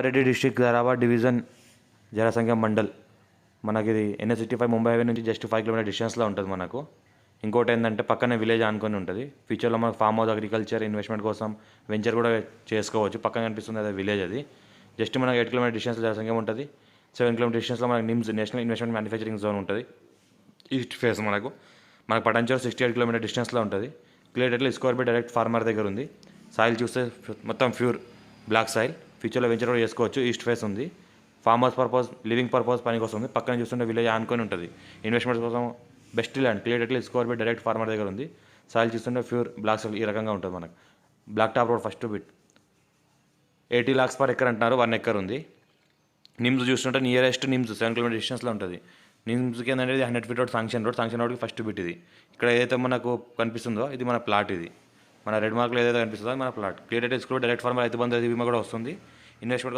Reddy district Dharabad division జనసంఖ్య మండల్. మనకి ఇది NH65 ముంబై హైవే నుంచి జస్ట్ 5 కిలోమీటర్ డిస్టెన్స్లో ఉంటుంది మనకు. ఇంకోటి ఏంటంటే పక్కనే విలేజ్ ఆనుకొని ఉంటుంది. ఫ్యూచర్లో మనకు ఫామ్ హౌస్ అగ్రికల్చర్ ఇన్వెస్ట్మెంట్ కోసం వెంచర్ కూడా చేసుకోవచ్చు. పక్కన కనిపిస్తుంది అదే విలేజ్. అది జస్ట్ మనకు 8 కిలోమీటర్ డిస్టెన్స్లో జనసంఖ్య ఉంటుంది. 7 కిలోమీటర్ డిస్టెన్స్లో మనకు NIMZ national investment manufacturing zone ఉంటుంది. ఈస్ట్ ఫేస్ మనకు పటాన్చేరు 68 కిలోమీటర్ డిస్టెన్స్లో ఉంటుంది. Clear title square by direct farmer దగ్గర ఉంది. సాయిల్ చూస్తే మొత్తం ప్యూర్ బ్లాక్ సాయిల్. ఫ్యూచర్లో వెంచర్ కూడా చేసుకోవచ్చు. ఈస్ట్ ఫేస్ ఉంది. Farm house purpose, living purpose పనికి వస్తుంది. పక్కన చూస్తుంటే విలేజ్ ఆనుకొని ఉంటుంది. ఇన్వెస్ట్మెంట్స్ కోసం best land. Clear title square by direct farmer దగ్గర ఉంది. సాయిల్ చూస్తుంటే ప్యూర్ బ్లాక్ సాయిల్ ఈ రకంగా ఉంటుంది మనకు. Black top road first bit 80 lakhs per acre అంటున్నారు. 1 acre ఉంది. నిమ్స్ చూస్తుంటే నియరెస్ట్ నిమ్స్ 7 కిలోమీటర్ డిస్టెన్స్లో ఉంటుంది. నిమ్స్కి ఏంటంటే 100 feet రోడ్ శాంక్షన్ రోడ్కి ఫస్ట్ బిట్ ఇది. ఇక్కడ ఏదైతే మనకు కనిపిస్తుందో ఇది మన ప్లాట్. ఇది మన రెడ్ మార్క్లో ఏదైతే కనిపిస్తుందో మన plot. Clear title square direct farmer Rythu Bandhu బీమా కూడా వస్తుంది. ఇన్వెస్ట్మెంట్